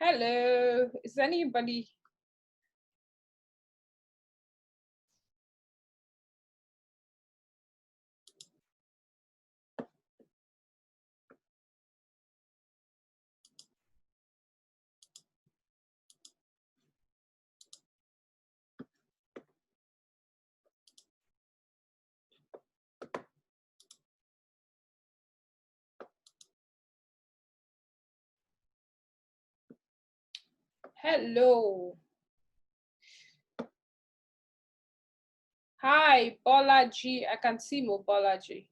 Hello, is anybody? Hello. Hi, Bolaji. I can see Mo Bolaji.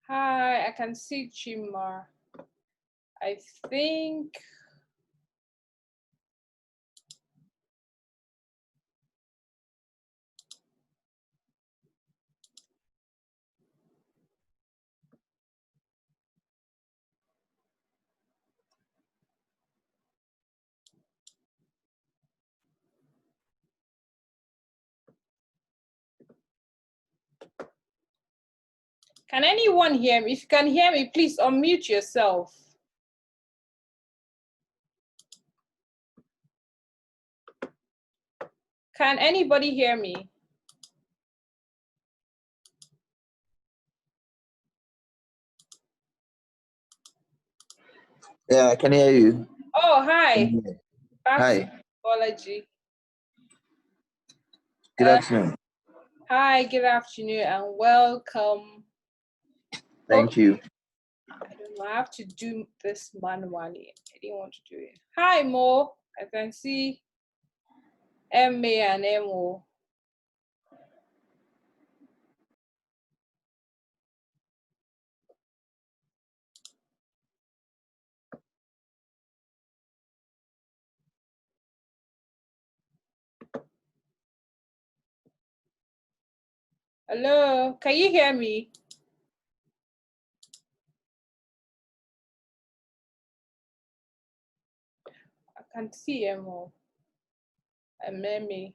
Hi, I can see Chima. I think can anyone hear me? If you can hear me, please unmute yourself. Can anybody hear me? Yeah, I can hear you. Oh, hi. Hi. Apology. Good afternoon. Hi, good afternoon and welcome. Thank you. I don't know, I have to do this manually. I didn't want to do it. Hi, Mo. I can see MA and MO. Hello, can you hear me? I can see MO and Memi.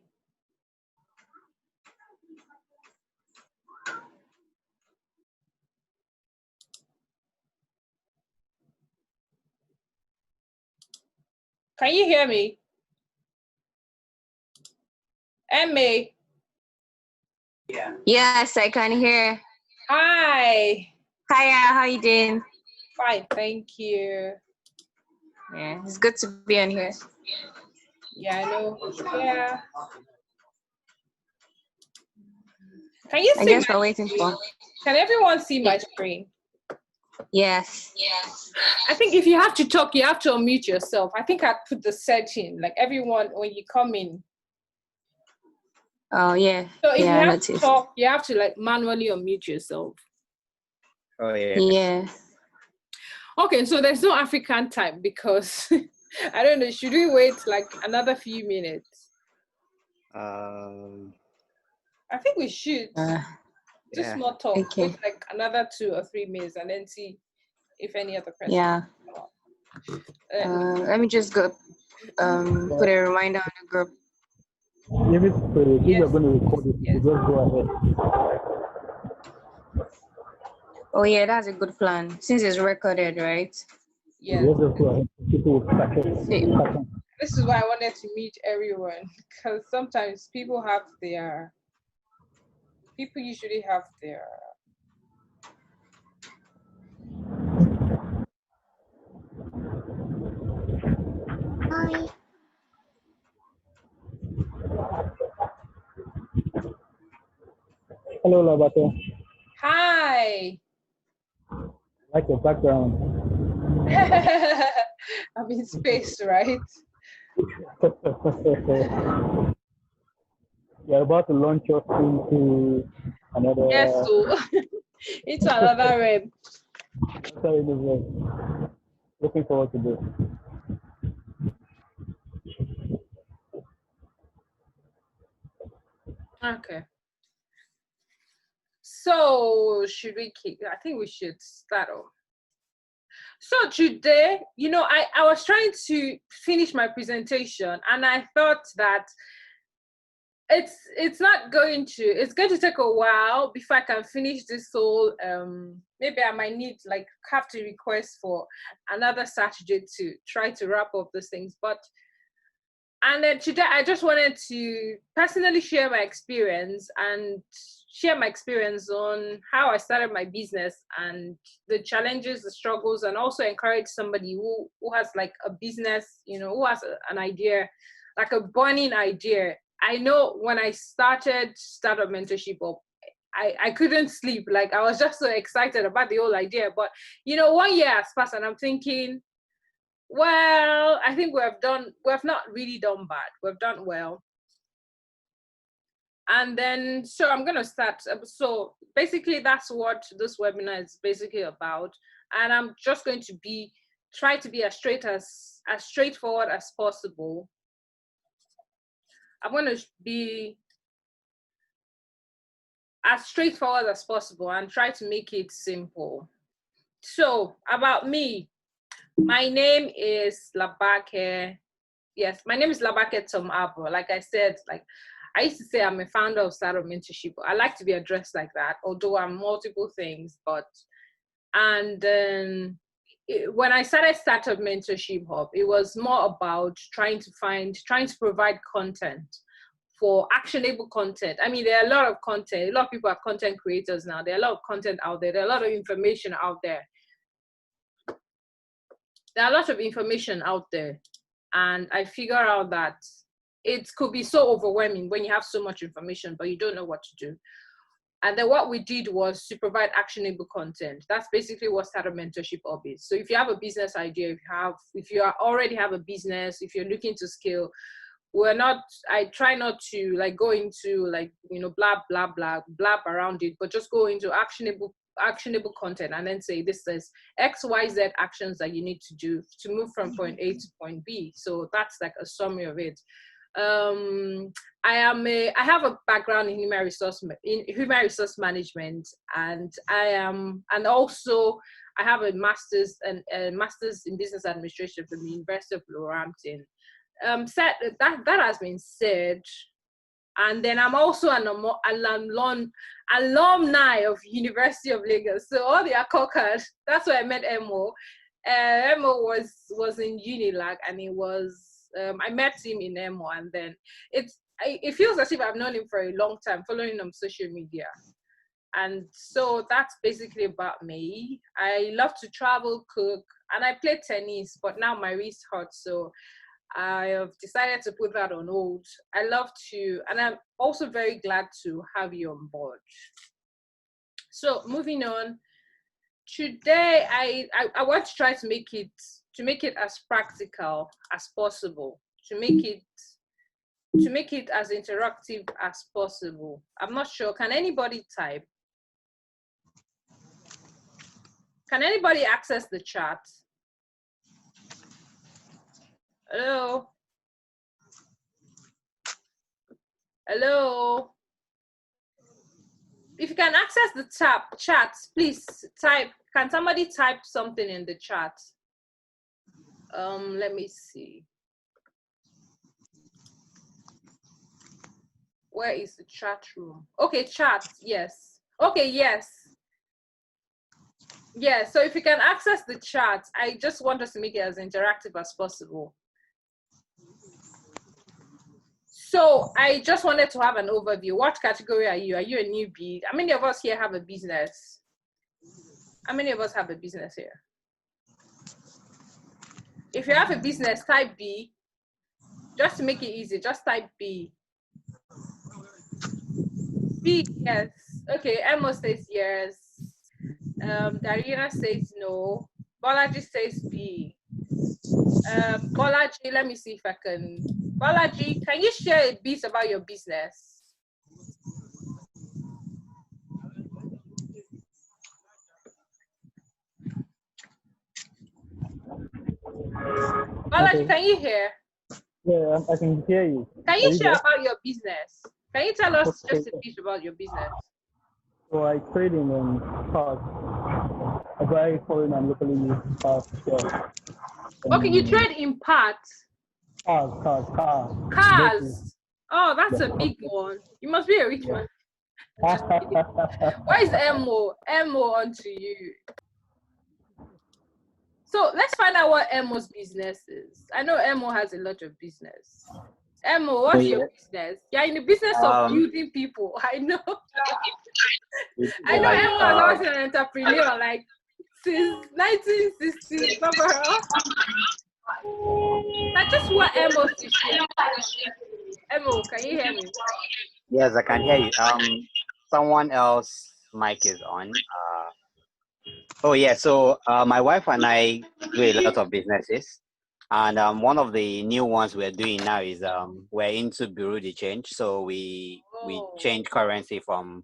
Can you hear me? MA. Yeah. Yes, I can hear. Hi. Hiya, how you doing? Fine, thank you. Yeah, it's good to be on here. Yeah, I know. Yeah. Can you see? I guess we're waiting for. Can everyone see my screen? Yes. Yes. I think if you have to talk, you have to unmute yourself. I think I put the setting, like everyone, when you come in. Oh, yeah. So if yeah, you have to talk, you have to like manually unmute yourself. Oh, yeah. Yeah. Okay, so there's no African time because, I don't know, should we wait like another few minutes? I think we should. Just more talk. Okay. Wait like another 2 or 3 minutes and then see if any other questions. Yeah. Let me just go put a reminder on the group. If you're going to record it, you just go ahead. Oh yeah, that's a good plan. Since it's recorded, right? Yeah. You just go ahead. People will catch up. This is why I wanted to meet everyone, because sometimes people usually have their Hi. Hello, Labato. Hi. I like your background. I'm in space, right? You're about to launch us into another. Yes, so it's another web. Sorry, Looking forward to this. Okay. So should we keep? I think we should start off. So today, I was trying to finish my presentation, and I thought that it's going to take a while before I can finish this whole maybe I might need have to request for another Saturday to try to wrap up those things. And then today I just wanted to personally share my experience on how I started my business and the challenges, the struggles, and also encourage somebody who has a business, who has an idea, like a burning idea. I know when I started Startup Mentorship Up, I couldn't sleep. I was just so excited about the whole idea. But 1 year has passed and I'm thinking, well, I think we have not really done bad. We've done well. And then, so I'm going to start. So basically that's what this webinar is basically about. And I'm just going to try to be as straightforward as possible. I'm going to be as straightforward as possible and try to make it simple. So about me, my name is Labake. Yes, my name is Labake Tom Abo. Like I said, I used to say I'm a founder of Startup Mentorship. I like to be addressed like that, although I'm multiple things. And then when I started Startup Mentorship Hub, it was more about trying to provide content for actionable content. I mean, there are a lot of content. A lot of people are content creators now. There are a lot of content out there. There are a lot of information out there. There are a lot of information out there. And I figure out that it could be so overwhelming when you have so much information, but you don't know what to do. And then what we did was to provide actionable content. That's basically what Startup Mentorship Hub is. So if you have a business idea, if you already have a business, if you're looking to scale, I try not to go into blab around it, but just go into actionable content and then say this is XYZ actions that you need to do to move from point A to point B. So that's a summary of it. I have a background in human resource management, and also I have a master's in business administration from the University of Wolverhampton. That has been said, and then I'm also an alumni of University of Lagos. So all the Akokas, that's where I met Emo. Emo was in Unilag, and I met him in Emo, and then it feels as if I've known him for a long time, following him on social media. And so that's basically about me. I love to travel, cook, and I play tennis, but now my wrist hurts, so I have decided to put that on hold. I love to, and I'm also very glad to have you on board. So moving on, today I want to try to make it as practical as possible, to make it as interactive as possible. I'm not sure, can anybody type? Can anybody access the chat? Hello? Hello? If you can access the chat, please type. Can somebody type something in the chat? Let me see. Where is the chat room? Okay, chat, yes. Okay, yes. Yeah, so if you can access the chat, I just want us to make it as interactive as possible. So I just wanted to have an overview. What category are you? Are you a newbie? How many of us here have a business? How many of us have a business here? If you have a business, type B. Just to make it easy, just type B. B, yes. Okay, Emma says yes. Darina says no. Bolaji says B. Bolaji, let me see if I can. Bolaji, can you share a bit about your business? Lauch, Okay. can you hear? Yeah, I can hear you. Can Are you you share there? about your business? Can you tell us Okay. just a bit about your business? So I trade in cars. I buy foreign and locally used cars. Yeah. Okay, you trade in parts. Cars. Vehicles. Cars. Oh, that's a Yeah. big one. You must be a rich man. Just kidding. Yeah. Why is Emo? Emo onto you. So let's find out what Emo's business is. I know Emo has a lot of business. Emo, what's your business? You're in the business of building people. I know. I know Like, Emo has always been an entrepreneur, like since 1960s. I just want Emo to share. Emo, can you hear me? Yes, I can hear you. Someone else mic is on. Oh yeah, so my wife and I do a lot of businesses, and one of the new ones we're doing now is we're into bureau de change. So we change currency from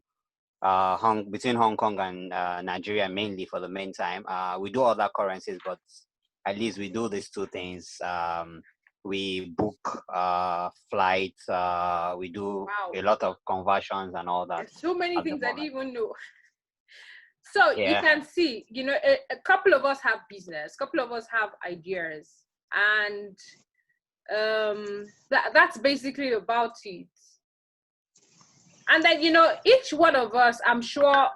between Hong Kong and Nigeria mainly for the meantime. We do other currencies, but at least we do these two things. We book flights. We do a lot of conversions and all that. There's so many at the things I didn't moment. even know. So you Yeah. can see, you know, a couple of us have business, a couple of us have ideas, and that's basically about it. And then, you know, each one of us, I'm sure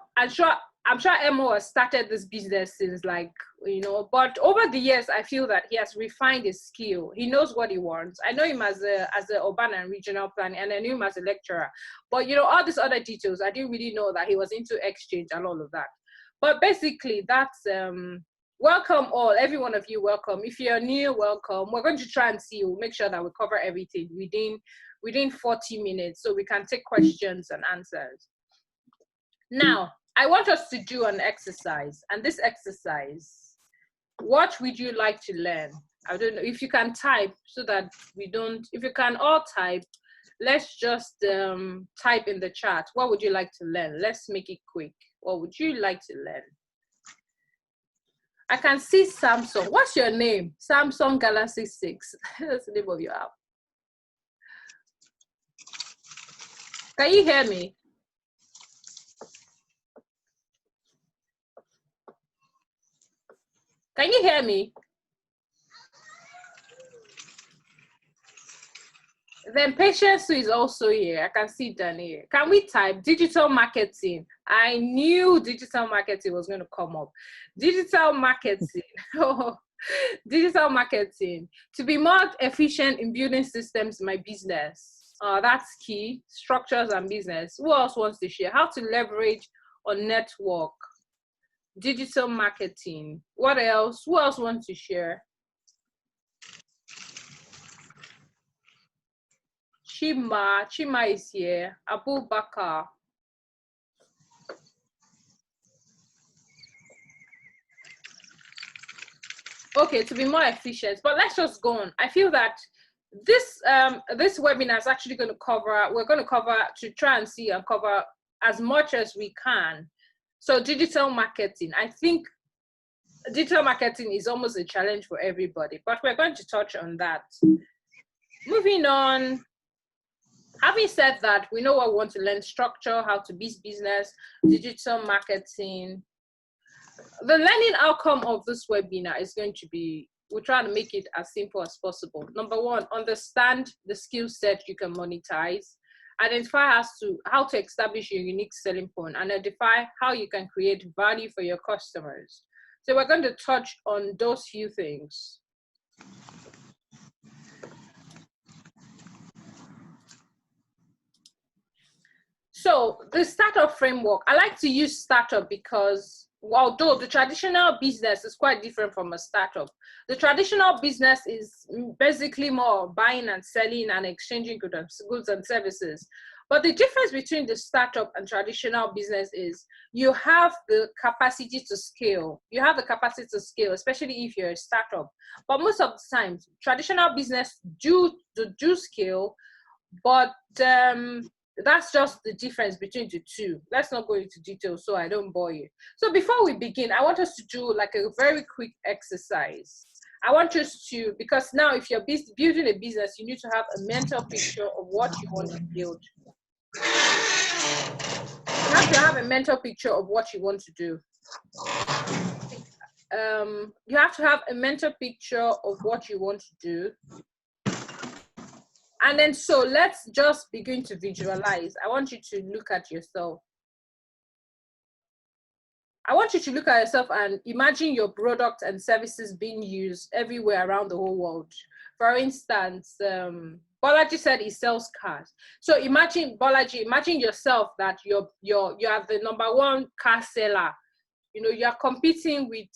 Emo has started this business since, like, you know, but over the years, I feel that he has refined his skill. He knows what he wants. I know him as a urban and regional planner, and I knew him as a lecturer. But, you know, all these other details, I didn't really know that he was into exchange and all of that. But basically, that's, welcome all, every one of you, welcome. If you're new, welcome. We're going to try and see, we'll make sure that we cover everything within 40 minutes so we can take questions and answers. Now, I want us to do an exercise, and this exercise, what would you like to learn? I don't know if you can type so that we don't, if you can all type, let's just type in the chat. What would you like to learn? Let's make it quick. What would you like to learn? I can see Samsung. What's your name? Samsung Galaxy 6. That's the name of your app. Can you hear me? Can you hear me? Then Patience is also here. I can see Daniel. Can we type digital marketing? I knew digital marketing was going to come up. Digital marketing. Oh, digital marketing. To be more efficient in building systems in my business. That's key. Structures and business. Who else wants to share? How to leverage on network. Digital marketing. What else? Who else wants to share? Chima is here. Abu Bakar. Okay, to be more efficient, but let's just go on. I feel that this this webinar is actually going to cover, we're going to cover, to try and see and cover as much as we can. So digital marketing, I think digital marketing is almost a challenge for everybody, but we're going to touch on that. Moving on. Having said that, we know what we want to learn: structure, how to business, digital marketing. The learning outcome of this webinar is going to be, we're trying to make it as simple as possible. Number one, understand the skill set you can monetize. Identify how to establish your unique selling point. And identify how you can create value for your customers. So we're going to touch on those few things. So the startup framework, I like to use startup because although the traditional business is quite different from a startup, the traditional business is basically more buying and selling and exchanging goods and services. But the difference between the startup and traditional business is you have the capacity to scale. You have the capacity to scale, especially if you're a startup. But most of the time, traditional business do scale, but that's just the difference between the two. Let's not go into detail so I don't bore you. So before we begin, I want us to do like a very quick exercise. I want us to, because now if you're building a business, you need to have a mental picture of what you want to build. You have to have a mental picture of what you want to do. You have to have a mental picture of what you want to do. And then, so let's just begin to visualize. I want you to look at yourself. I want you to look at yourself and imagine your product and services being used everywhere around the whole world. For instance, Bolaji said he sells cars. So imagine, Bolaji, imagine yourself that you are the #1 car seller. You know, you're competing with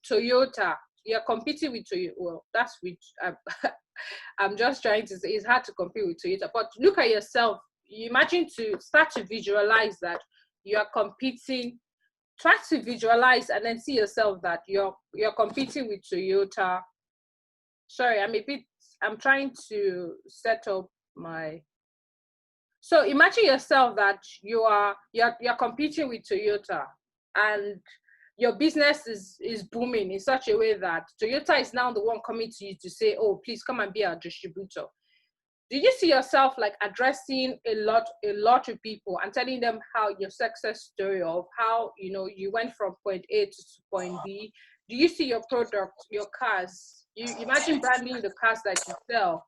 Toyota. You're competing with Toyota. Well, that's with, I'm just trying to say it's hard to compete with Toyota. But look at yourself. You imagine to start to visualize that you are competing. Try to visualize and then see yourself that you're competing with Toyota. Sorry, I'm trying to set up my. So imagine yourself that you're competing with Toyota, and your business is booming in such a way that Toyota is now the one coming to you to say, oh, please come and be our distributor. Do you see yourself like addressing a lot of people and telling them how your success story of how, you know, you went from point A to point B? Do you see your product, your cars? You imagine branding the cars that you sell.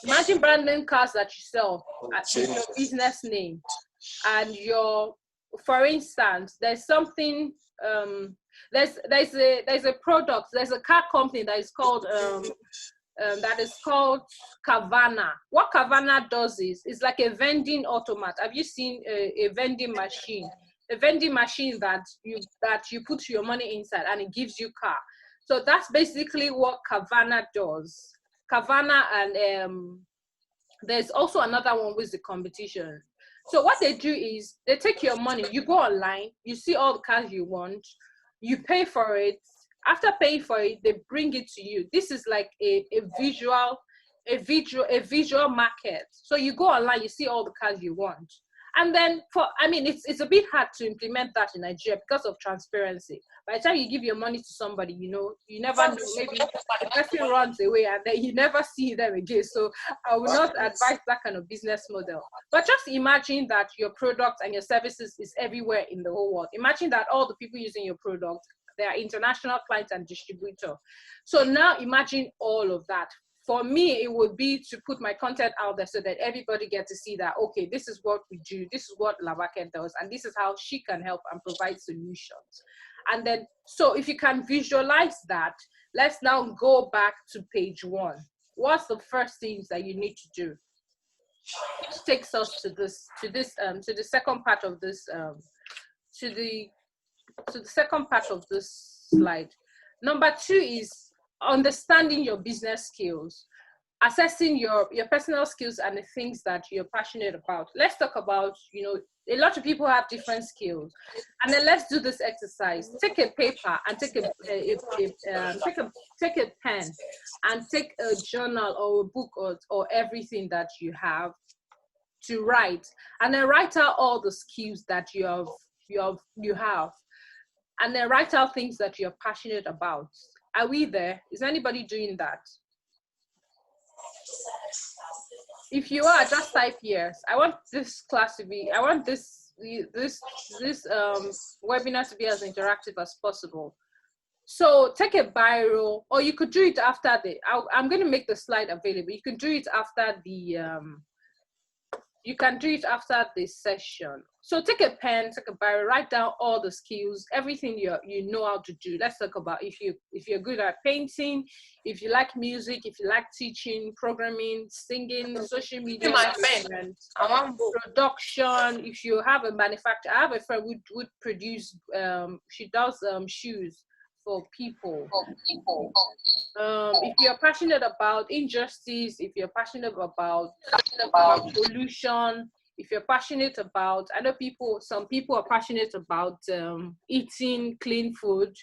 Imagine branding cars that you sell with your business name and your, for instance, there's something, there's a product, there's a car company that is called Kavana. What Kavana does is, it's like a vending automat. Have you seen a vending machine? A vending machine that you put your money inside and it gives you car. So that's basically what Kavana does. Kavana, and there's also another one with the competition. So what they do is they take your money, you go online, you see all the cars you want, you pay for it. After paying for it, they bring it to you. This is like a visual market. So you go online, you see all the cars you want. And then it's a bit hard to implement that in Nigeria because of transparency. By the time you give your money to somebody, you know, you never know, maybe the person runs away and then you never see them again. So I would not advise that kind of business model. But just imagine that your product and your services is everywhere in the whole world. Imagine that all the people using your product, they are international clients and distributor. So now imagine all of that. For me, it would be to put my content out there so that everybody gets to see that, okay, this is what we do, this is what Labake does, and this is how she can help and provide solutions. And then, so if you can visualize that, let's now go back to page 1. What's the first things that you need to do? Which takes us to the second part of this, to the second part of this slide. Number 2 is understanding your business skills, assessing your personal skills and the things that you're passionate about. Let's talk about, you know, a lot of people have different skills, and then let's do this exercise. Take a paper and take a pen and take a journal or a book or everything that you have to write, and then write out all the skills that you have, and then write out things that you're passionate about. Are we there? Is anybody doing that? If you are, just type yes. I want this class to be, I want this webinar to be as interactive as possible. So take a biro, or you could do it after I'm going to make the slide available. You can do it after this session. So take a pen, take a biro, write down all the skills, everything you know how to do. Let's talk about if you're good at painting, if you like music, if you like teaching, programming, singing, social media management, production. If you have a manufacturer, I have a friend who would produce. She does shoes for people. If you're passionate about injustice, if you're passionate about pollution, if you're passionate about, I know some people are passionate about eating clean food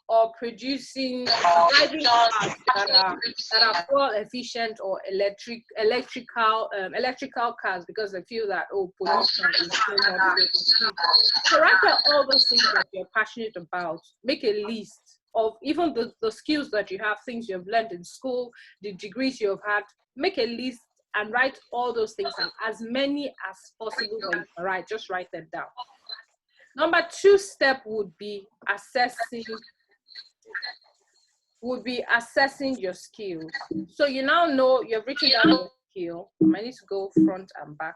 or producing driving cars that are fuel efficient, or electrical cars, because they feel that, oh, pollution is so much. So write out all those things that you're passionate about. Make a list. of even the skills that you have, things you've learned in school, the degrees you've had. Make a list and write all those things, and as many as possible that you can write, just write them down. Number 2 step would be assessing your skills. So you now know you've written down your skill. I might need to go front and back.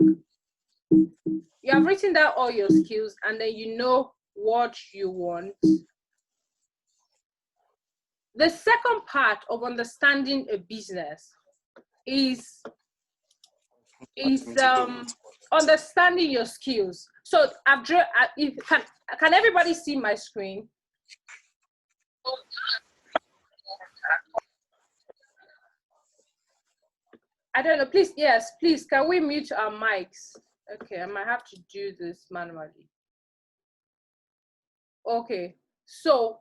You have written down all your skills, and then you know what you want. The second part of understanding a business is understanding your skills. So I've drawn. Can everybody see my screen? I don't know. Please, yes, please. Can we mute our mics? Okay, I might have to do this manually. Okay, so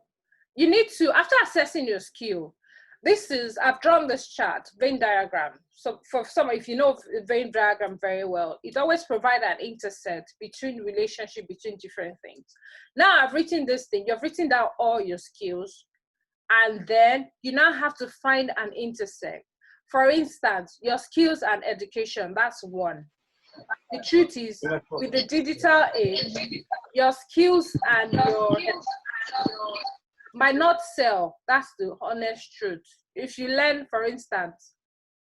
you need to, after assessing your skill, I've drawn this chart, Venn diagram. So for some, if you know Venn diagram very well, it always provides an intersect relationship between different things. Now I've written this thing, you've written down all your skills, and then you now have to find an intersect. For instance, your skills and education, that's one. The truth is, with the digital age, your skills and your might not sell. That's the honest truth. If you learn, for instance,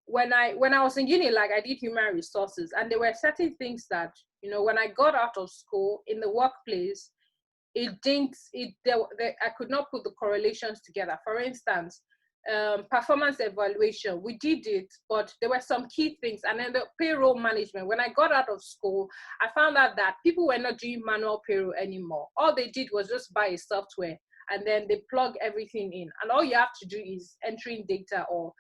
when I was in uni, like I did human resources, and there were certain things that, you know, when I got out of school in the workplace, I could not put the correlations together. For instance, performance evaluation, we did it, but there were some key things. And then the payroll management, when I got out of school, I found out that people were not doing manual payroll anymore. All they did was just buy a software, and then they plug everything in. And all you have to do is entering data or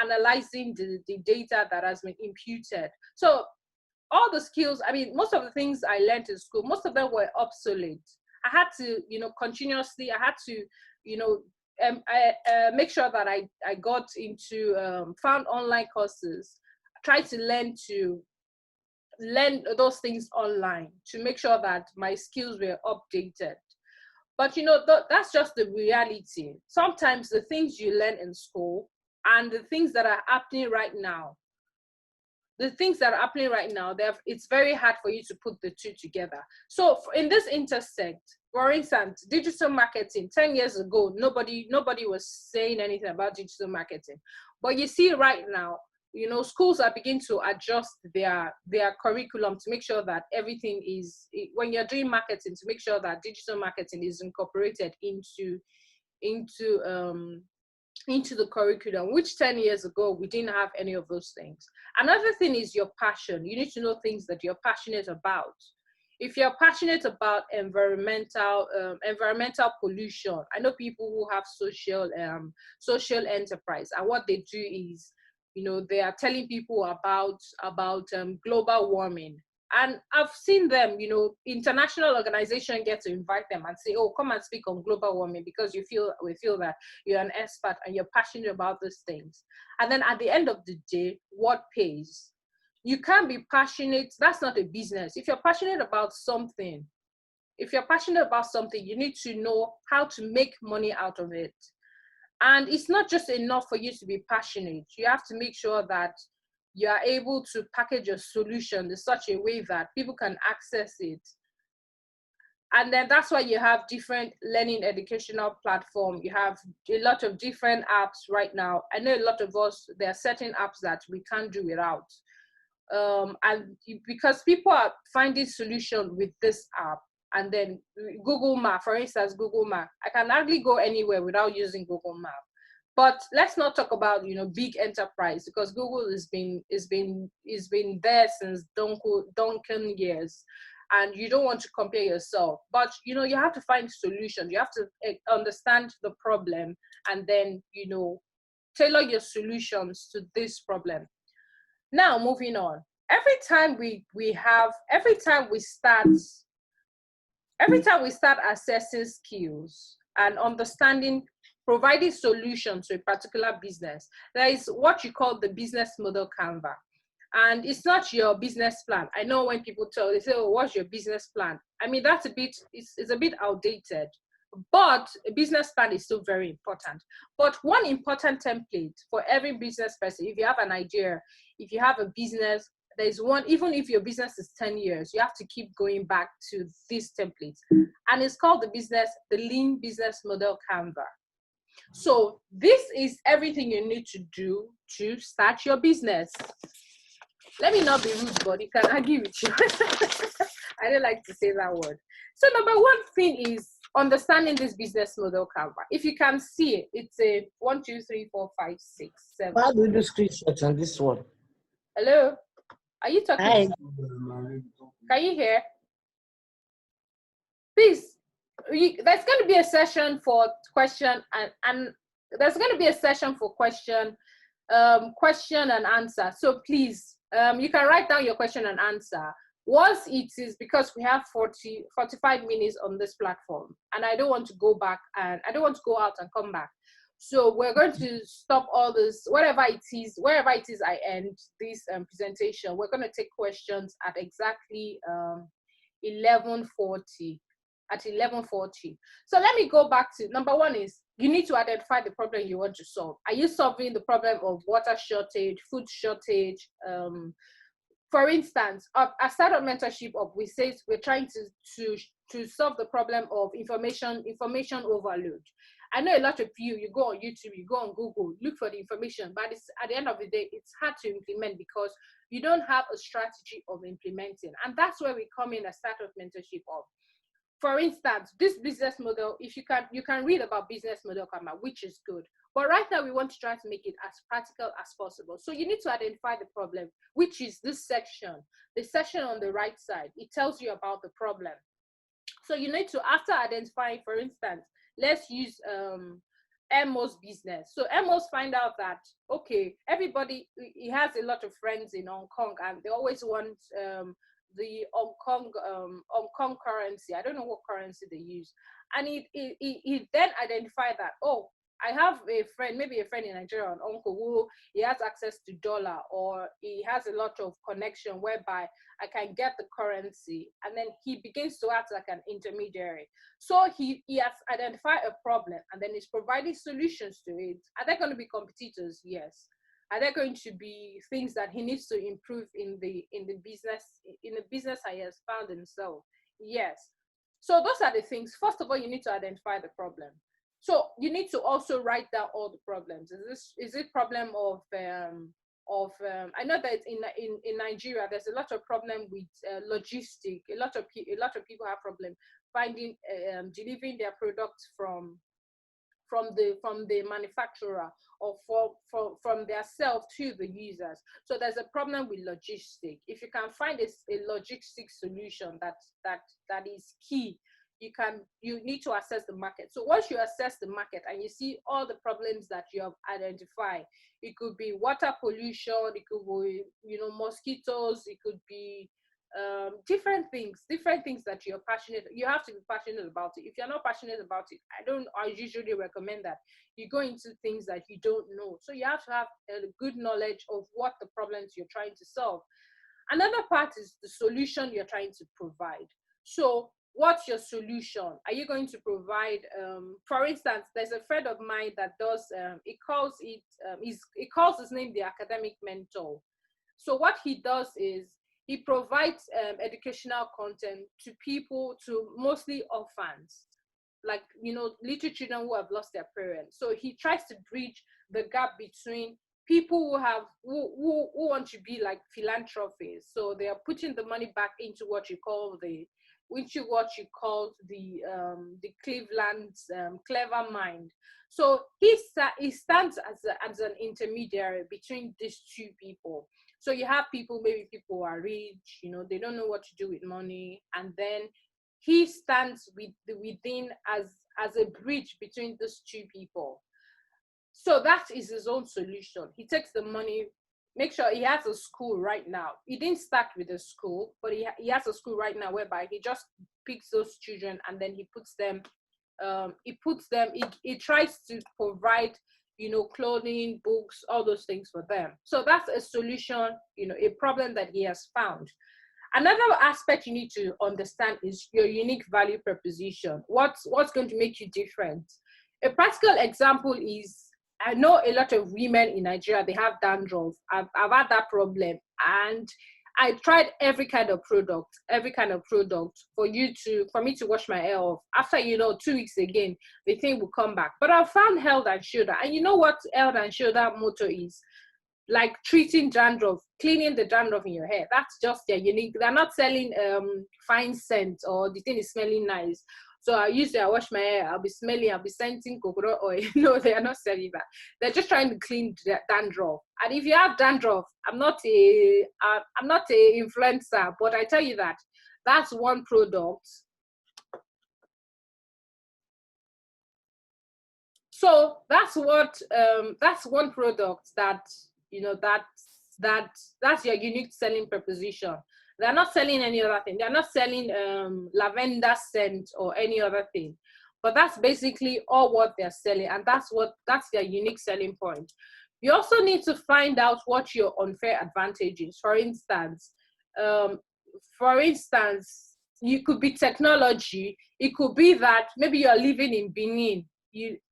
analyzing the data that has been imputed. So all the skills, I mean, most of the things I learned in school, most of them were obsolete. I had to, you know, continuously, I had to, you know, make sure that I got into, found online courses, tried to learn those things online to make sure that my skills were updated. But, you know, that's just the reality. Sometimes the things you learn in school and the things that are happening right now, it's very hard for you to put the two together. So in this intersect, for instance, digital marketing, 10 years ago, nobody was saying anything about digital marketing. But you see right now, you know, schools are beginning to adjust their curriculum to make sure that everything is, when you're doing marketing, to make sure that digital marketing is incorporated into the curriculum, which 10 years ago, we didn't have any of those things. Another thing is your passion. You need to know things that you're passionate about. If you're passionate about environmental pollution, I know people who have social enterprise, and what they do is, you know, they are telling people about global warming. And I've seen them, you know, international organizations get to invite them and say, oh, come and speak on global warming because we feel that you're an expert and you're passionate about these things. And then at the end of the day, what pays? You can't be passionate. That's not a business. If you're passionate about something, you need to know how to make money out of it. And it's not just enough for you to be passionate. You have to make sure that you are able to package a solution in such a way that people can access it. And then that's why you have different learning educational platforms. You have a lot of different apps right now. I know a lot of us, there are certain apps that we can't do without. Because people are finding solution with this app. And then Google Map, for instance, Google Map, I can hardly go anywhere without using Google Map. But let's not talk about, you know, big enterprise, because Google has been there since Duncan years, and you don't want to compare yourself. But, you know, you have to find solutions. You have to understand the problem, and then, you know, tailor your solutions to this problem. Now, moving on. Every time we start assessing skills and understanding, providing solutions to a particular business, there is what you call the business model canvas. And it's not your business plan. I know when people they say, oh, what's your business plan? I mean, it's a bit outdated. But a business plan is still very important. But one important template for every business person, if you have an idea, if you have a business, there's one, even if your business is 10 years, you have to keep going back to these templates. And it's called the Lean Business Model Canva. So this is everything you need to do to start your business. Let me not be rude, but you can argue with you. I don't like to say that word. So number one thing is understanding this business model Canva. If you can see it, it's a 1, 2, 3, 4, 5, 6, 7. How do you do screenshots on this one? Hello? Are you talking? Hi. Can you hear? Please, there's going to be a session for question and there's going to be a session for question and answer. So please, you can write down your question and answer. Once it is, because we have 45 minutes on this platform, and I don't want to go back and I don't want to go out and come back. So we're going to stop all this, wherever it is I end this presentation. We're going to take questions at exactly 11:40. At 11:40. So let me go back to number one is you need to identify the problem you want to solve. Are you solving the problem of water shortage, food shortage? For instance, at Startup Mentorship Up, we say we're trying to solve the problem of information overload. I know a lot of you go on YouTube, you go on Google, look for the information, but it's, at the end of the day, it's hard to implement because you don't have a strategy of implementing. And that's where we come in as Startup Mentorship Up. For instance, this business model, if you can read about business model Canva, which is good. But right now we want to try to make it as practical as possible. So you need to identify the problem, which is this section. The section on the right side, it tells you about the problem. So you need to, after identifying, for instance, let's use Emo's business. So Emo's find out that, okay, everybody, he has a lot of friends in Hong Kong and they always want the Hong Kong currency. I don't know what currency they use. And he then identified that, oh, I have a friend, maybe a friend in Nigeria, an uncle who he has access to dollar, or he has a lot of connection whereby I can get the currency, and then he begins to act like an intermediary. So he has identified a problem and then he's providing solutions to it. Are there going to be competitors? Yes. Are there going to be things that he needs to improve in the business he has found himself? Yes. So those are the things. First of all, you need to identify the problem. So you need to also write down all the problems. Is it problem of I know that in Nigeria there's a lot of problem with logistic. A lot of people have problem finding delivering their products from the manufacturer or from their self to the users. So there's a problem with logistic. If you can find a logistic solution that is key, you need to assess the market. So once you assess the market and you see all the problems that you have identified, it could be water pollution, it could be mosquitoes, it could be different things that you have to be passionate about it. If you're not passionate about it, I usually recommend that you go into things that you don't know. So you have to have a good knowledge of what the problems you're trying to solve. Another part is the solution you're trying to provide. So what's your solution? Are you going to provide, for instance, there's a friend of mine that does, he calls his name the academic mentor. So what he does is he provides educational content to people, to mostly orphans, like, little children who have lost their parents. So he tries to bridge the gap between people who want to be like philanthropists. So they are putting the money back into what you call the Cleveland's clever mind. So he stands as an intermediary between these two people. So you have maybe people who are rich, they don't know what to do with money, and then he stands within as a bridge between these two people. So that is his own solution. He takes the money. Make sure he has a school right now. He didn't start with a school, but he has a school right now whereby he just picks those children and then he tries to provide, clothing, books, all those things for them. So that's a solution, a problem that he has found. Another aspect you need to understand is your unique value proposition. What's going to make you different? A practical example is, I know a lot of women in Nigeria, they have dandruff. I've had that problem, and I tried every kind of product for me to wash my hair off. After 2 weeks again, the thing will come back. But I found Head and Shoulder, and you know what Head and Shoulder motto is? Like treating dandruff, cleaning the dandruff in your hair. That's just their unique. They're not selling fine scent or the thing is smelling nice. So I wash my hair, I'll be scenting coconut oil. No, they are not selling that. They're just trying to clean the dandruff. And if you have dandruff, I'm not a influencer, but I tell you that that's one product. So that's one product that that's your unique selling proposition. They're not selling any other thing. They're not selling lavender scent or any other thing, but that's basically all what they're selling, and that's their unique selling point. You also need to find out what your unfair advantage is. For instance, you could be technology. It could be that maybe you're living in Benin.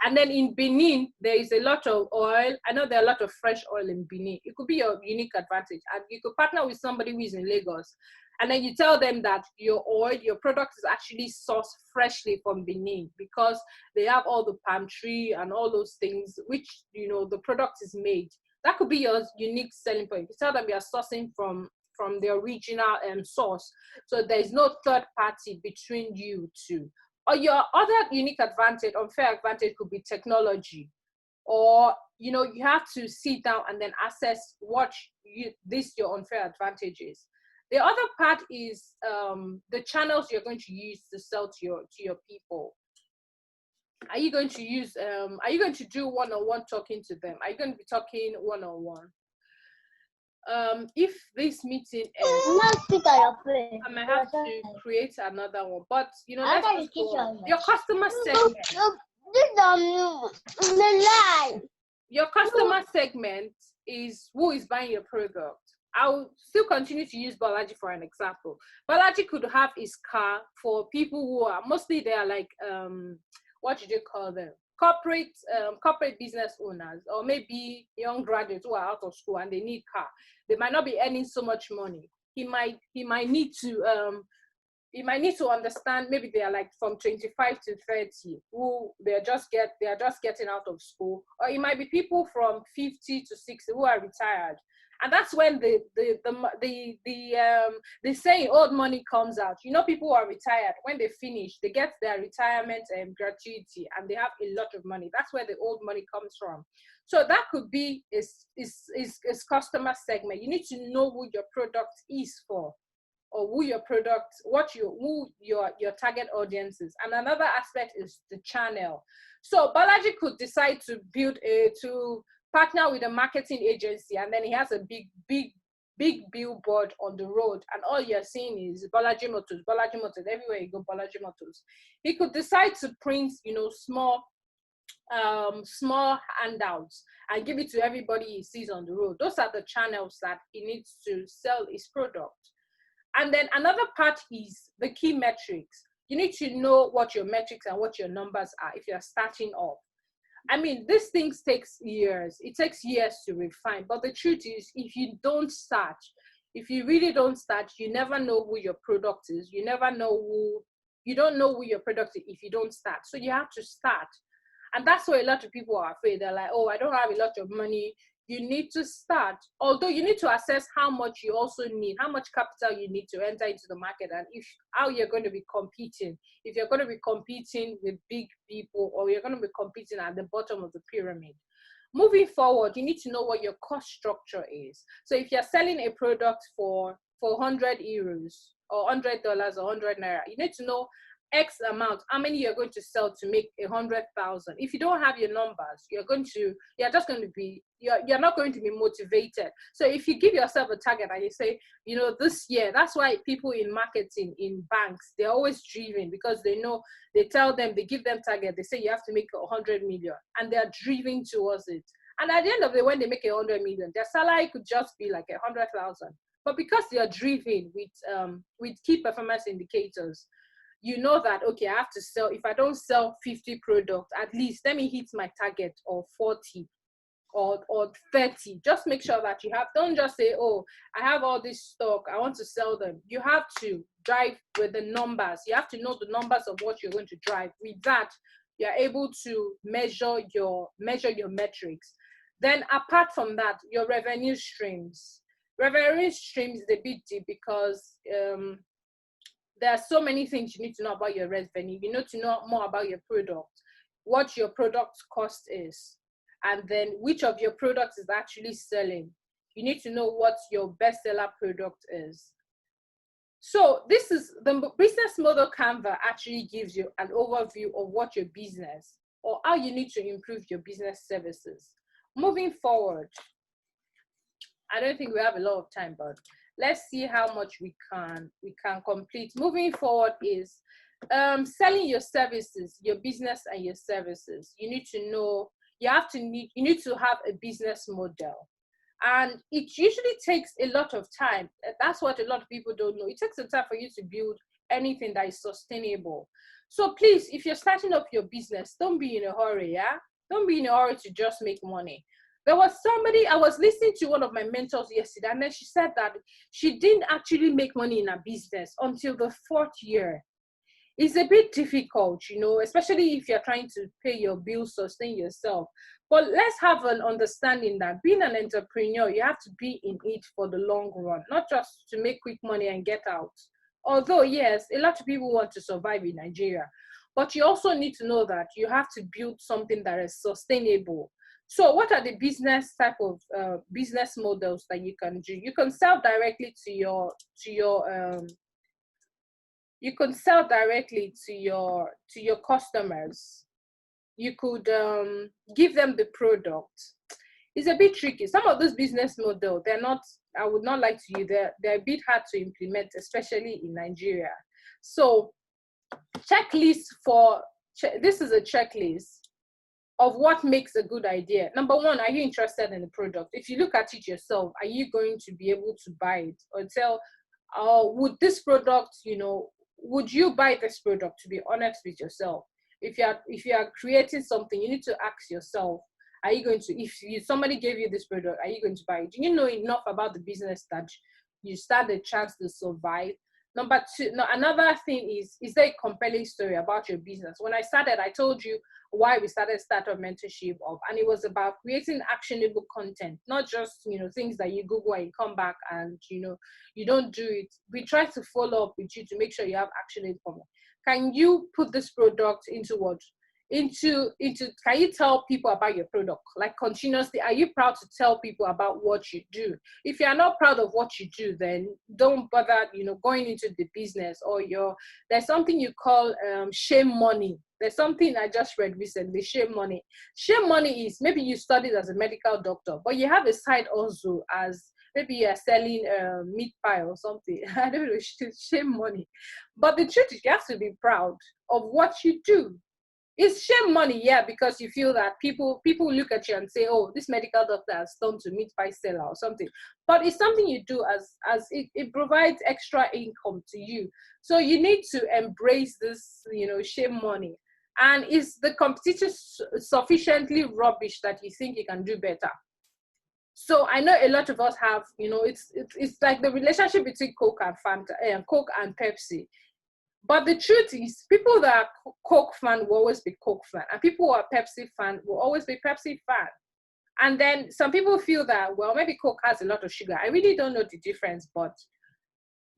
And then in Benin, there is a lot of oil. I know there are a lot of fresh oil in Benin. It could be your unique advantage. And you could partner with somebody who is in Lagos. And then you tell them that your oil, your product is actually sourced freshly from Benin, because they have all the palm tree and all those things, which, the product is made. That could be your unique selling point. You tell them you are sourcing from the original source. So there is no third party between you two. Or your other unique advantage, unfair advantage, could be technology. Or, you have to sit down and then assess what your unfair advantage is. The other part is the channels you're going to use to sell to your people. Are you going to do one-on-one talking to them? Are you going to be talking one-on-one? If this meeting ends, I might have to create another one. But let's just go on. Your customer segment. Your customer segment is who is buying your product. I'll still continue to use Balaji for an example. Balaji could have his car for people who are mostly, they are like what do you call them? Corporate business owners, or maybe young graduates who are out of school and they need car. They might not be earning so much money. He might need to understand, maybe they are like from 25 to 30 who they are just getting out of school, or it might be people from 50 to 60 who are retired. And that's when the saying old money comes out. People who are retired, when they finish, they get their retirement gratuity, and they have a lot of money. That's where the old money comes from. So that could be is customer segment. You need to know who your product is for, or who your target audience is. And another aspect is the channel. So Balaji could decide to partner with a marketing agency, and then he has a big billboard on the road, and all you're seeing is Balaji Motors, everywhere you go, Balaji Motors. He could decide to print, small handouts and give it to everybody he sees on the road. Those are the channels that he needs to sell his product. And then another part is the key metrics. You need to know what your metrics and what your numbers are if you're starting off. I mean, these things takes years. It takes years to refine. But the truth is, if you really don't start, you never know who your product is. You don't know who your product is if you don't start. So you have to start. And that's why a lot of people are afraid. They're like, oh, I don't have a lot of money. You need to start. Although you need to assess how much you also need, how much capital you need to enter into the market, and how you're going to be competing. If you're going to be competing with big people, or you're going to be competing at the bottom of the pyramid. Moving forward, you need to know what your cost structure is. So if you're selling a product for 100 euros or $100 or 100 naira, you need to know X amount, how many you're going to sell to make 100,000. If you don't have your numbers, you're not going to be motivated. So if you give yourself a target and you say, this year, that's why people in marketing, in banks, they're always driven, because they know, they give them target, they say you have to make 100 million, and they're driven towards it. And at the end of the day, when they make 100 million, their salary could just be like 100,000. But because you're driven with key performance indicators, you know that, okay, I have to sell, if I don't sell 50 products, at least let me hit my target of 40 or 30. Just make sure that you have, don't just say, oh, I have all this stock, I want to sell them. You have to drive with the numbers. You have to know the numbers of what you're going to drive. With that, you're able to measure your metrics. Then apart from that, your revenue streams. Revenue streams is a bit deep because there are so many things you need to know about your revenue. You need to know more about your product, what your product cost is, and then which of your products is actually selling. You need to know what your bestseller product is. So this is the business model Canva actually gives you an overview of what your business or how you need to improve your business services. Moving forward, I don't think we have a lot of time, but let's see how much we can complete. Moving forward is selling your services, your business and your services. You need to know, you need to have a business model. And it usually takes a lot of time. That's what a lot of people don't know. It takes some time for you to build anything that is sustainable. So please, if you're starting up your business, don't be in a hurry, yeah? Don't be in a hurry to just make money. There was somebody, I was listening to one of my mentors yesterday, and then she said that she didn't actually make money in her business until the 4th year. It's a bit difficult, you know, especially if you're trying to pay your bills, sustain yourself. But let's have an understanding that being an entrepreneur, you have to be in it for the long run, not just to make quick money and get out. Although, yes, a lot of people want to survive in Nigeria, but you also need to know that you have to build something that is sustainable. So what are the business type of business models that you can do? You can sell directly to your customers. You could give them the product. It's a bit tricky. Some of those business models, they're not, I would not lie to you, they're a bit hard to implement, especially in Nigeria. So checklist this is a checklist of what makes a good idea. Number one, are you interested in the product? If you look at it yourself, are you going to be able to buy it? Or tell, would this product, you know, would you buy this product? To be honest with yourself. If you are creating something, you need to ask yourself, are you going to, if somebody gave you this product, are you going to buy it? Do you know enough about the business that you stand a chance to survive? Number two, another thing is there a compelling story about your business? When I started, I told you why we started Startup Mentorship Up, and it was about creating actionable content, not just, you know, things that you Google and you come back and, you know, you don't do it. We try to follow up with you to make sure you have actionable content. Can you put this product into what? Can you tell people about your product? Like continuously, are you proud to tell people about what you do? If you're not proud of what you do, then don't bother, you know, going into the business. Or there's something you call shame money. There's something I just read recently, shame money. Shame money is maybe you studied as a medical doctor, but you have a side also as maybe you're selling meat pie or something. I don't know, shame money. But the truth is you have to be proud of what you do. It's shame money, yeah, because you feel that people look at you and say, oh, this medical doctor has turned to meat pie seller or something. But it's something you do as it provides extra income to you. So you need to embrace this, you know, shame money. And is the competition sufficiently rubbish that you think you can do better? So I know a lot of us have, you know, it's like the relationship between Coke and Fanta, Coke and Pepsi. But the truth is, people that are Coke fan will always be Coke fan, and people who are Pepsi fan will always be Pepsi fan. And then some people feel that, well, maybe Coke has a lot of sugar. I really don't know the difference, but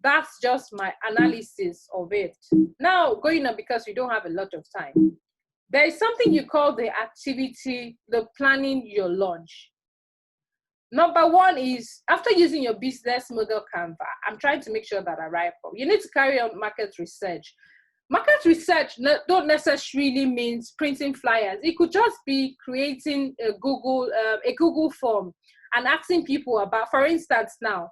that's just my analysis of it. Now, going on, because we don't have a lot of time, there is something you call the activity, the planning your launch. Number one is, after using your business model Canva, I'm trying to make sure that I write up. You need to carry out market research. Market research don't necessarily means printing flyers. It could just be creating a Google form and asking people about, for instance, now,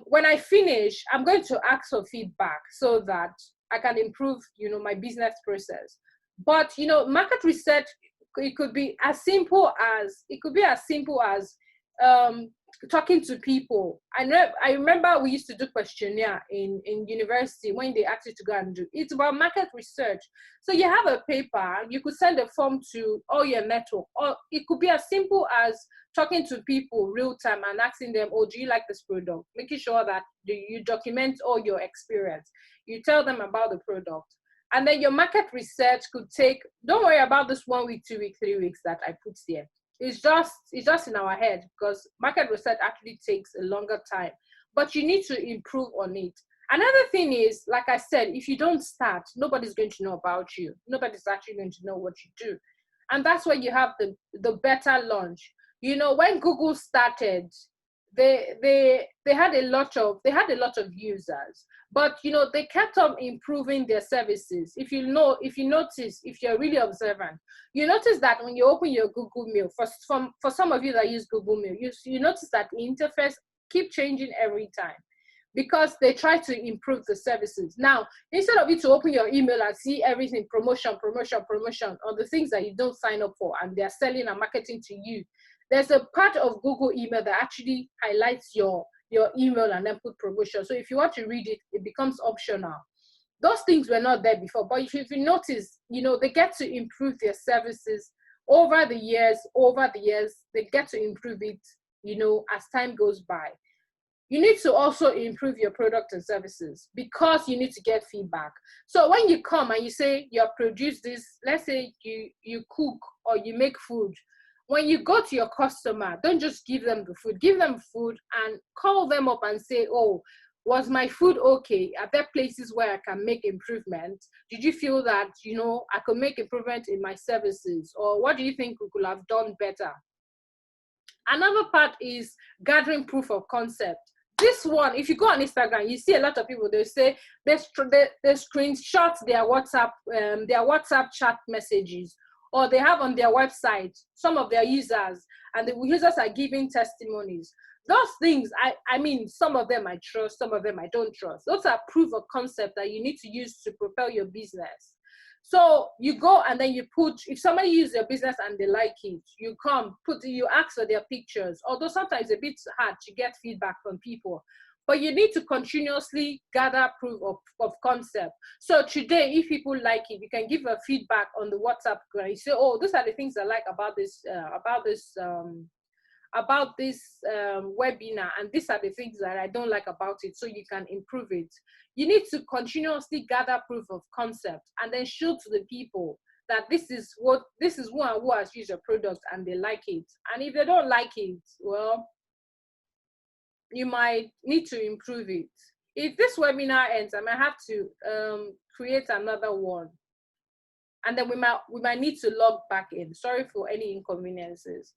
when I finish, I'm going to ask for feedback so that I can improve, you know, my business process. But, you know, market research, it could be as simple as talking to people. I remember we used to do questionnaire in university when they asked you to go and do. It's about market research. So you have a paper, you could send a form to all your network, or it could be as simple as talking to people real time and asking them, oh, do you like this product? Making sure that you document all your experience. You tell them about the product. And then your market research could take, don't worry about this 1 week, 2 weeks, 3 weeks that I put there. It's just in our head, because market research actually takes a longer time, but you need to improve on it. Another thing is, like I said, if you don't start, nobody's going to know about you. Nobody's actually going to know what you do. And that's where you have the better launch. You know, when Google started, they had a lot of users, but you know, they kept on improving their services. If you notice, if you're really observant, you notice that when you open your Google Mail, for some of you that use Google Mail, you notice that the interface keep changing every time, because they try to improve the services. Now, instead of you to open your email and see everything promotion, or the things that you don't sign up for and they're selling and marketing to you, there's a part of Google email that actually highlights your email and then put promotion. So if you want to read it, it becomes optional. Those things were not there before, but if you notice, you know, they get to improve their services over the years, they get to improve it, you know, as time goes by. You need to also improve your product and services, because you need to get feedback. So when you come and you say you produce this, let's say you cook or you make food, when you go to your customer, don't just give them the food, give them food and call them up and say, oh, was my food okay? Are there places where I can make improvements? Did you feel that, you know, I could make improvement in my services? Or what do you think we could have done better? Another part is gathering proof of concept. This one, if you go on Instagram, you see a lot of people, they say they screenshot their WhatsApp chat messages, or they have on their website some of their users, and the users are giving testimonies. Those things, I mean, some of them I trust, some of them I don't trust. Those are proof of concept that you need to use to propel your business. So you go and then you put, if somebody uses your business and they like it, you ask for their pictures, although sometimes it's a bit hard to get feedback from people. But you need to continuously gather proof of concept. So today, if people like it, you can give a feedback on the WhatsApp group. You say, oh, these are the things I like about this webinar, and these are the things that I don't like about it, so you can improve it. You need to continuously gather proof of concept and then show to the people that this is who and who has used your product and they like it. And if they don't like it, well, you might need to improve it. If this webinar ends, I might have to create another one, and then we might need to log back in. Sorry for any inconveniences.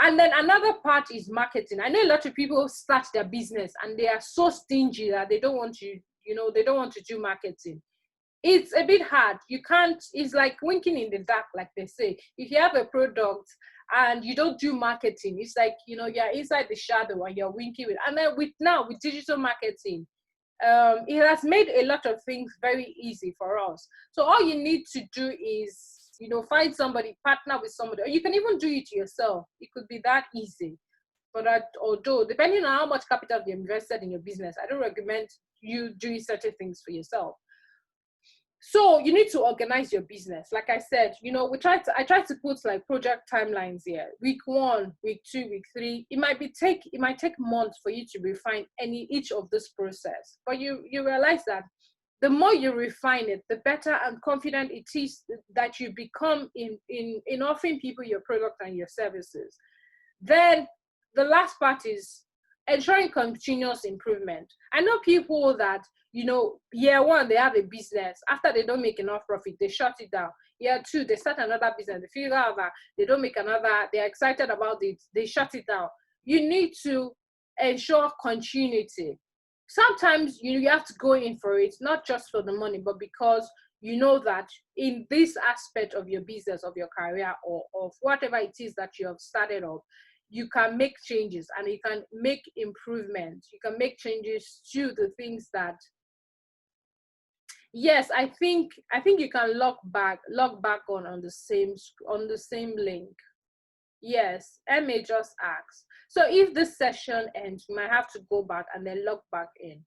And then another part is marketing. I know a lot of people start their business and they are so stingy that they don't want to, they don't want to do marketing. It's a bit hard. You can't, it's like winking in the dark, like they say. If you have a product and you don't do marketing, it's like, you're inside the shadow and you're winking with. And then with digital marketing, it has made a lot of things very easy for us. So all you need to do is, find somebody, partner with somebody, or you can even do it yourself. It could be that easy. But although, depending on how much capital you invested in your business, I don't recommend you doing certain things for yourself. So you need to organize your business. Like I said, I try to put like project timelines here. Week 1, week 2, week 3. It might take months for you to refine each of this process. But you realize that the more you refine it, the better and confident it is that you become in offering people your product and your services. Then the last part is ensuring continuous improvement. I know people that, year 1, they have a business. After they don't make enough profit, they shut it down. Year 2, they start another business. They figure out that they don't make another, they're excited about it, they shut it down. You need to ensure continuity. Sometimes you have to go in for it, not just for the money, but because you know that in this aspect of your business, of your career, or of whatever it is that you have started off, you can make changes and you can make improvements. You can make changes to the things that, yes, I think you can log back on the same link. Yes, MA just asked. So if this session ends, you might have to go back and then log back in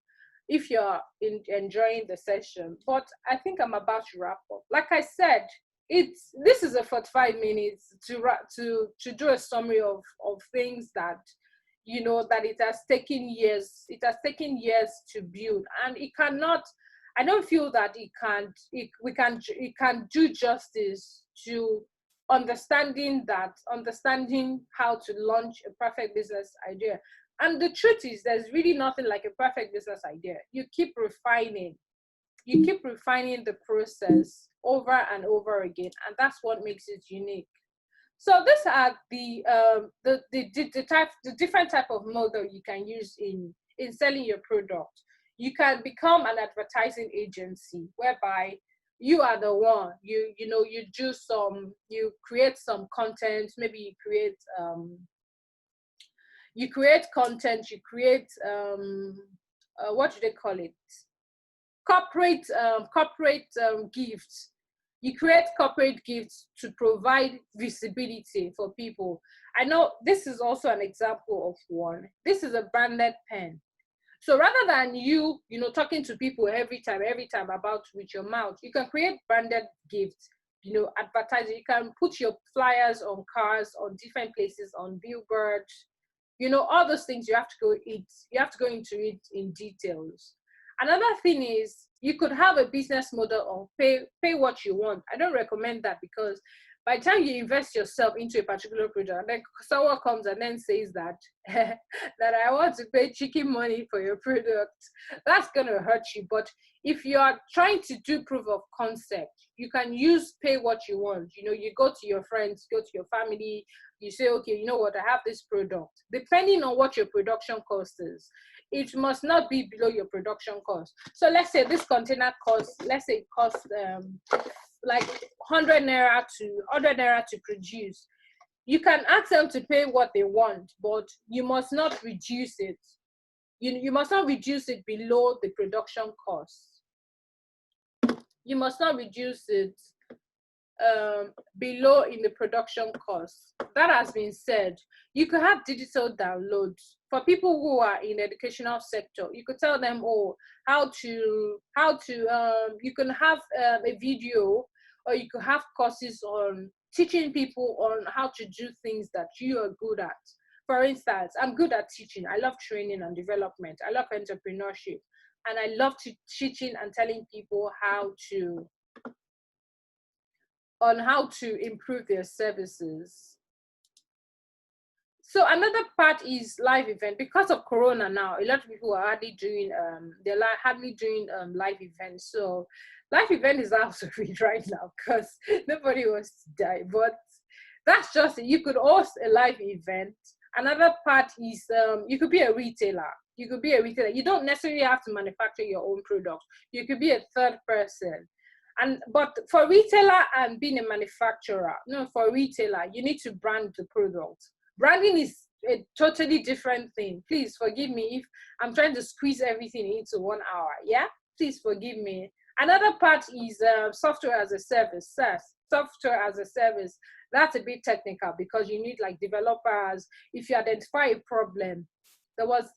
if you're enjoying the session. But I think I'm about to wrap up. Like I said, this is a 45 minutes to do a summary of things that, you know, that it has taken years. It has taken years to build, and it cannot. I don't feel that it can do justice to understanding how to launch a perfect business idea. And the truth is, there's really nothing like a perfect business idea. You keep refining the process over and over again, and that's what makes it unique. So these are the different type of model you can use in selling your product. You can become an advertising agency whereby you are the one, you create some content. Maybe you create content, you create what do they call it, corporate gifts. You create corporate gifts to provide visibility for people. I know this is also an example of one. This is a branded pen. So rather than you talking to people every time about with your mouth, you can create branded gifts, advertise. You can put your flyers on cars, on different places, on billboards, all those things. You have to go into it in details. Another thing is, you could have a business model of pay what you want. I don't recommend that, because by the time you invest yourself into a particular product, and then someone comes and then says that that I want to pay chicken money for your product, that's gonna hurt you. But if you are trying to do proof of concept, you can use pay what you want. You go to your friends, go to your family, you say, okay, you know what, I have this product. Depending on what your production cost is, it must not be below your production cost. So let's say this container costs, let's say it costs like 100 naira to produce. You can ask them to pay what they want, but you must not reduce it. You must not reduce it below the production cost. You must not reduce it below in the production cost. That has been said. You could have digital downloads for people who are in educational sector. You could tell them, how to you can have a video, or you could have courses on teaching people on how to do things that you are good at. For instance, I'm good at teaching. I love training and development. I love entrepreneurship, and I love teaching and telling people how to improve their services. So another part is live event. Because of Corona now, a lot of people are hardly doing live events. So live event is out of it right now because nobody wants to die. But that's just it. You could host a live event. Another part is you could be a retailer. You don't necessarily have to manufacture your own product. You could be a third person. But for retailer and being a manufacturer, for retailer, you need to brand the product. Branding is a totally different thing. Please forgive me if I'm trying to squeeze everything into 1 hour. Yeah, please forgive me. Another part is software as a service, SaaS. Software as a service. That's a bit technical because you need like developers. If you identify a problem, there was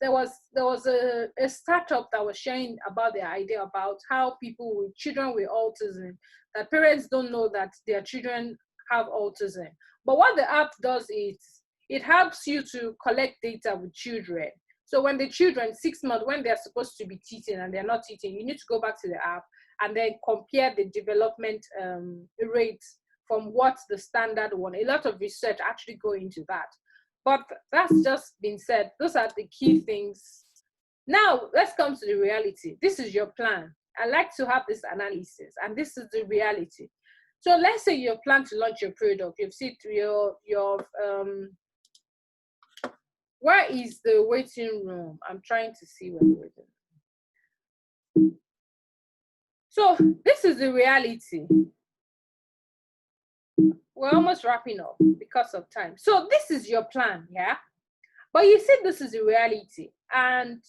a startup that was sharing about their idea about how people with children with autism, that parents don't know that their children have autism. But what the app does is it helps you to collect data with children. So when the children, 6 months, when they're supposed to be teaching and they're not teaching, you need to go back to the app and then compare the development rates from what's the standard one. A lot of research actually go into that. But that's just been said. Those are the key things. Now, let's come to the reality. This is your plan. I like to have this analysis, and this is the reality. So let's say you plan to launch your product. You've seen where is the waiting room? I'm trying to see where the waiting room. So this is the reality. We're almost wrapping up because of time. So this is your plan, yeah? But you see, this is the reality. And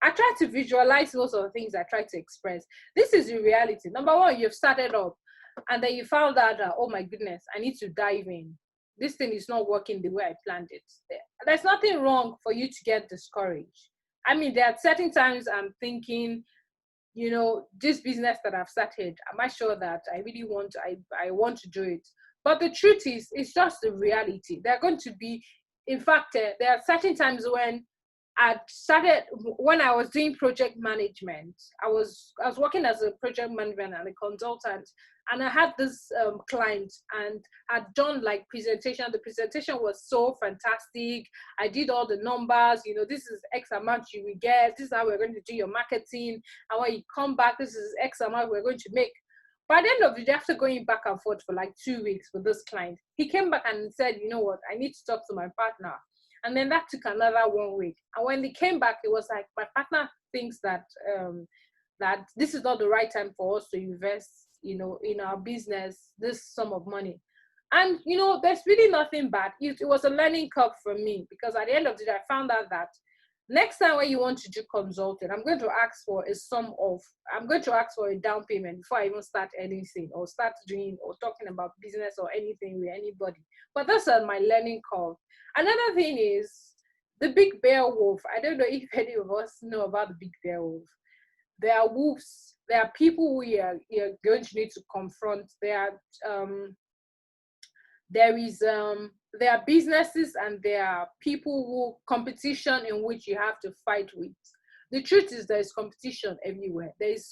I try to visualize most of the things I try to express. This is the reality. Number one, you've started up and then you found out that, oh my goodness, I need to dive in. this thing is not working the way I planned it. There's nothing wrong for you to get discouraged. I mean, there are certain times I'm thinking, this business that I've started, am I sure that I really want to, I want to do it? But the truth is, it's just the reality. There are going to be, in fact, there are certain times when when I was doing project management, I was working as a project management and a consultant, and I had this client and had done like presentation. The presentation was so fantastic. I did all the numbers, this is X amount you will get, this is how we're going to do your marketing, and when you come back, this is X amount we're going to make. By the end of the day, after going back and forth for like 2 weeks with this client, he came back and said, you know what, I need to talk to my partner. And then that took another 1 week. And when they came back, it was like, my partner thinks that that this is not the right time for us to invest, in our business, this sum of money. And, there's really nothing bad. It was a learning curve for me, because at the end of the day, I found out that next time when you want to do consulting, I'm going to ask for a down payment before I even start anything or start doing or talking about business or anything with anybody. But that's my learning curve. Another thing is the big bear wolf. I don't know if any of us know about the big bear wolf. There are wolves. There are people who you're going to need to confront. There are businesses and there are people competition in which you have to fight with. The truth is there is competition everywhere. There is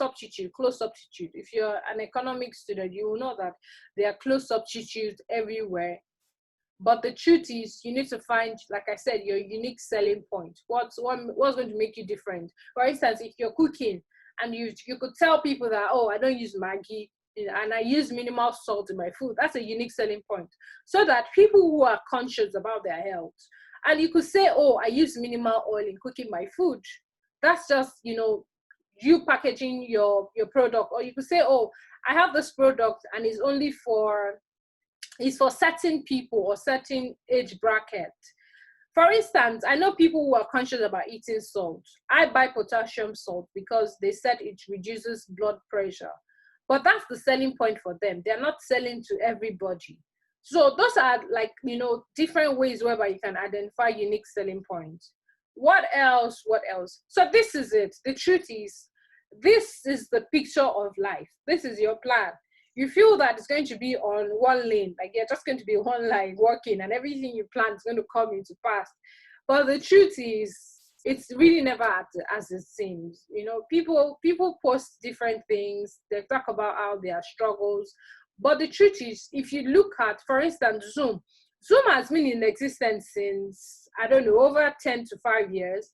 close substitute. If you're an economics student, you will know that there are close substitutes everywhere. But the truth is, you need to find, like I said, your unique selling point. What's going to make you different? For instance, if you're cooking and you could tell people that, oh, I don't use Maggi and I use minimal salt in my food, that's a unique selling point. So that people who are conscious about their health, and you could say, oh, I use minimal oil in cooking my food. That's just, you packaging your product. Or you could say, oh, I have this product and it's only for certain people or certain age bracket. For instance, I know people who are conscious about eating salt. I buy potassium salt because they said it reduces blood pressure. But that's the selling point for them. They're not selling to everybody. So those are like, different ways whereby you can identify unique selling points. What else? So this is it. The truth is, this is the picture of life. This is your plan. You feel that it's going to be on one lane, like you're just going to be one line working and everything you plan is going to come into pass. But the truth is, it's really never as it seems. People post different things. They talk about how their struggles. But the truth is, if you look at, for instance, Zoom has been in existence since, I don't know, over 10 to 5 years.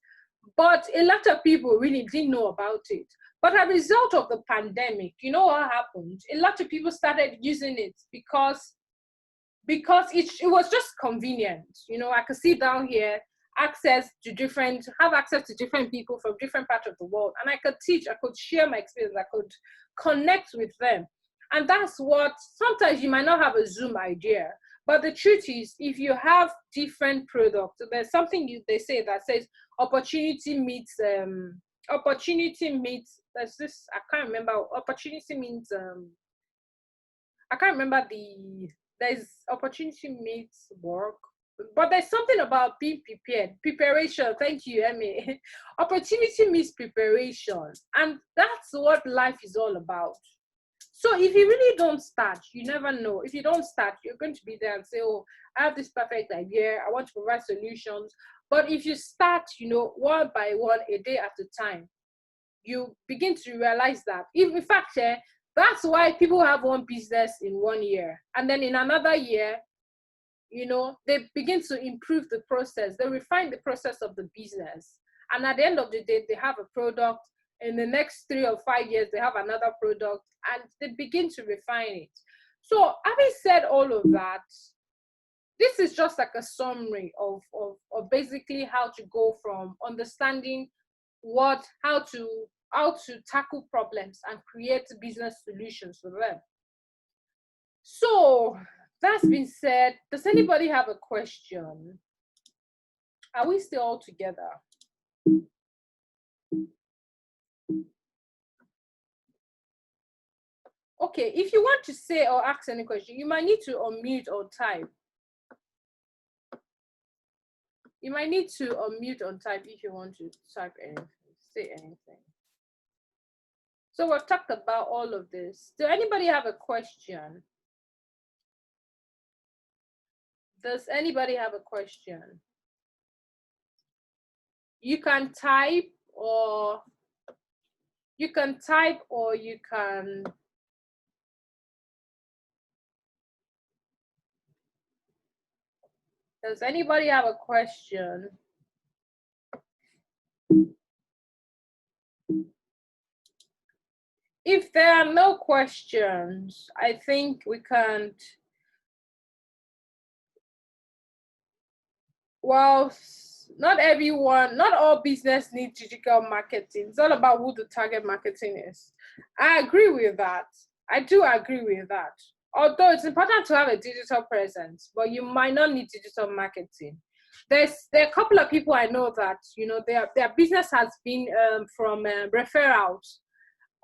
But a lot of people really didn't know about it. But as a result of the pandemic, you know what happened? A lot of people started using it because it was just convenient. I could sit down here, have access to different people from different parts of the world, and I could teach, I could share my experience, I could connect with them. And that's what, sometimes you might not have a Zoom idea, but the truth is, if you have different products, there's something they say that says opportunity meets, there's this, I can't remember, opportunity means, I can't remember there's opportunity meets work, but there's something about being prepared, preparation, thank you, Emmy. Opportunity meets preparation, and that's what life is all about. So if you really don't start, you never know. If you don't start, you're going to be there and say, oh, I have this perfect idea, I want to provide solutions. But if you start, one by one, a day at a time, you begin to realize that, in fact, that's why people have one business in 1 year. And then in another year, they begin to improve the process. They refine the process of the business. And at the end of the day, they have a product. In the next 3 or 5 years, they have another product, and they begin to refine it. So having said all of that, this is just like a summary of basically how to go from understanding how to tackle problems and create business solutions for them. So that's been said. Does anybody have a question? Are we still all together? Okay, if you want to say or ask any question, you might need to unmute or type. You might need to unmute on type if you want to type anything, say anything. So we've talked about all of this. Do anybody have a question? Does anybody have a question? You can type or you can. Does anybody have a question? If there are no questions, I think we can't. Well, not all business needs digital marketing. It's all about who the target marketing is. I agree with that. I do agree with that. Although it's important to have a digital presence, but you might not need digital marketing. There are a couple of people I know that, you know, their business has been from referrals.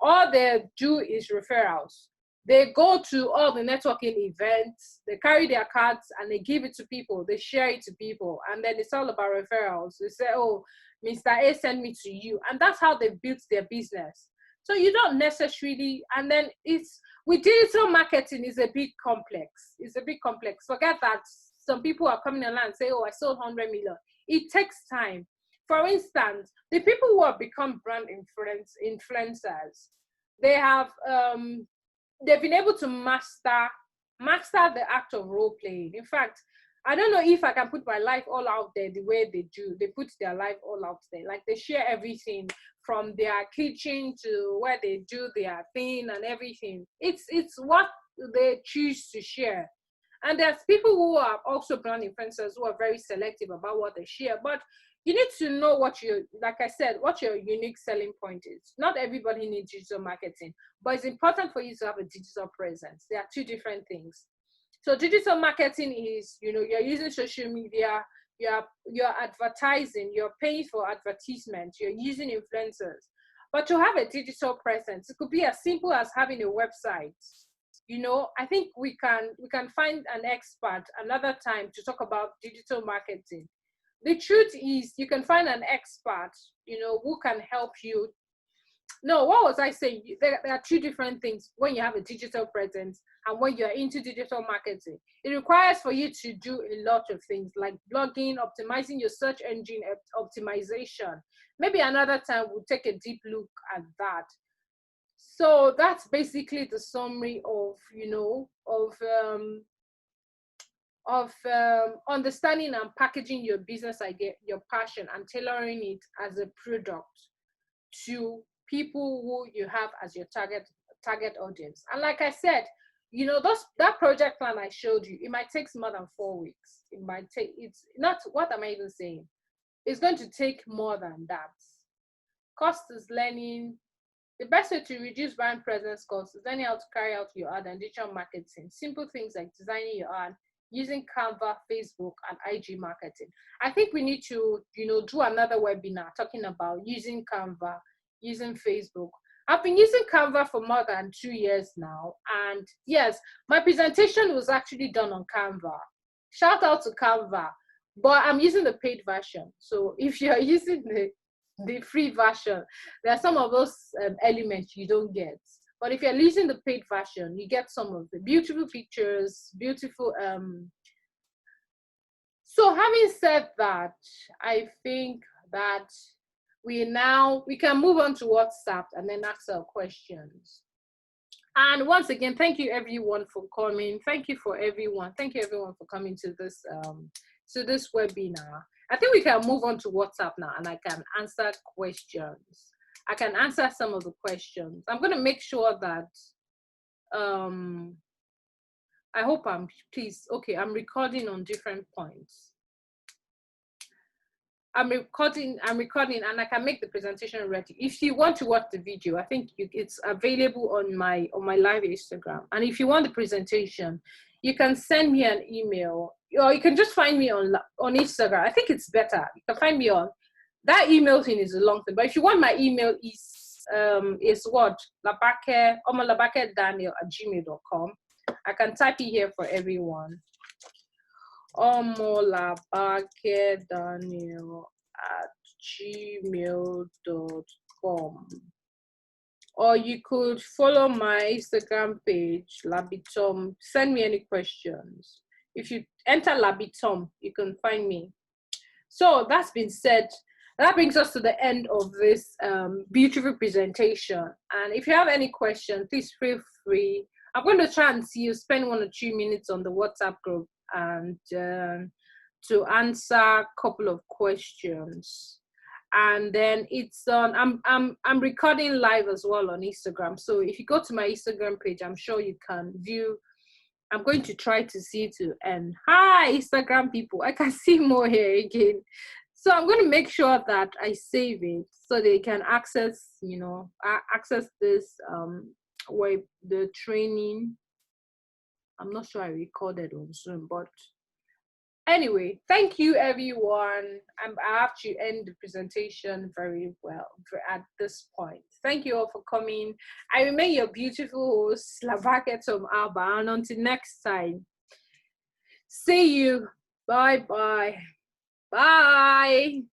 All they do is referrals. They go to all the networking events, they carry their cards and they give it to people, they share it to people, and then it's all about referrals. They say, oh, Mr. A sent me to you, and that's how they built their business. So you don't necessarily, and then it's, with digital marketing, is a bit complex. It's a bit complex. Forget that some people are coming along and say, oh, I sold 100 million. It takes time. For instance, the people who have become brand influencers, they have they've been able to master the act of role playing. In fact, I don't know if I can put my life all out there the way they do. They put their life all out there. Like they share everything from their kitchen to where they do their thing and everything. It's what they choose to share. And there's people who are also brand influencers who are very selective about what they share. But you need to know what you, like I said, what your unique selling point is. Not everybody needs digital marketing, but it's important for you to have a digital presence. There are two different things. So digital marketing is, you know, you're using social media, you're advertising, you're paying for advertisements, you're using influencers. But to have a digital presence, it could be as simple as having a website. You know, I think we can find an expert another time to talk about digital marketing. The truth is, you can find an expert, you know, who can help you. No, what was I saying? There are two different things when you have a digital presence and when you're into digital marketing. It requires for you to do a lot of things like blogging, optimizing your search engine optimization. Maybe another time we'll take a deep look at that. So that's basically the summary of, you know, of understanding and packaging your business idea, your passion, and tailoring it as a product to people who you have as your target audience. And like I said, you know, that project plan I showed you, it might take more than 4 weeks. It might take, it's not, what am I even saying? It's going to take more than that. Cost is learning. The best way to reduce brand presence costs is learning how to carry out your ad and digital marketing. Simple things like designing your ad, using Canva, Facebook, and IG marketing. I think we need to, you know, do another webinar talking about using Canva, using Facebook. I've been using Canva for more than 2 years now. And yes, my presentation was actually done on Canva. Shout out to Canva, but I'm using the paid version. So if you're using the free version, there are some of those elements you don't get. But if you're using the paid version, you get some of the beautiful pictures, beautiful. So having said that, I think that we can move on to WhatsApp and then ask our questions. And once again, thank you everyone for coming. Thank you everyone for coming to this webinar. I think we can move on to WhatsApp now and I can answer questions. I can answer some of the questions. I'm going to make sure that, I hope I'm recording on different points. I'm recording and I can make the presentation ready. If you want to watch the video, I think it's available on my live Instagram. And if you want the presentation, you can send me an email or you can just find me on Instagram. I think it's better. You can find me on that email thing is a long thing, but if you want my email is what? Labake Daniel@gmail.com. I can type it here for everyone. omolabakedaniel@gmail.com. Or you could follow my Instagram page, Labitom. Send me any questions. If you enter Labitom, you can find me. So that's been said. That brings us to the end of this beautiful presentation. And if you have any questions, please feel free. I'm going to try and see you spend 1 or 2 minutes on the WhatsApp group and to answer a couple of questions. And then it's on. I'm recording live as well on Instagram. So if you go to my Instagram page, I'm sure you can view. I'm going to try to see to end. Hi, Instagram people. I can see more here again. So I'm going to make sure that I save it so they can access, access this web, the training. I'm not sure I recorded on Zoom, but anyway, thank you, everyone. I have to end the presentation very well at this point. Thank you all for coming. I remain your beautiful host, Lavaketom Alba, and until next time, see you. Bye-bye. Bye.